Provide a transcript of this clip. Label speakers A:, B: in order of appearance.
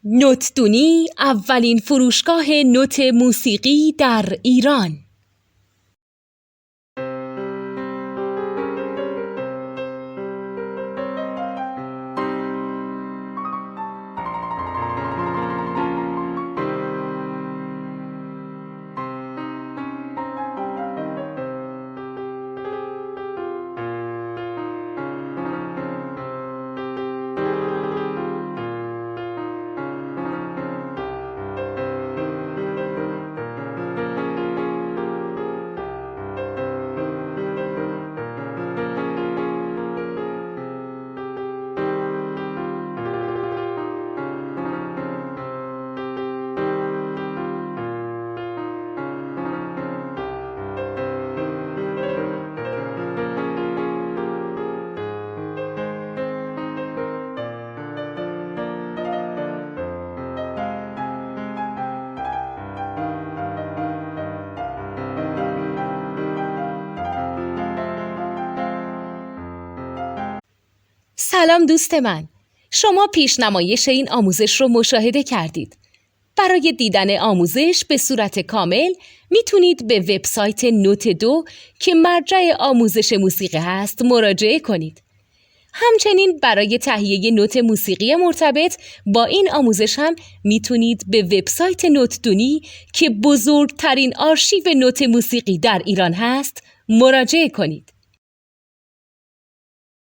A: نوتدونی اولین فروشگاه نوت موسیقی در ایران. سلام دوست من، شما پیشنمایش این آموزش رو مشاهده کردید. برای دیدن آموزش به صورت کامل میتونید به وبسایت نوت2 که مرجع آموزش موسیقی هست مراجعه کنید. همچنین برای تهیه نوت موسیقی مرتبط با این آموزش هم میتونید به وبسایت نوتدونی که بزرگترین آرشیو نوت موسیقی در ایران هست مراجعه کنید.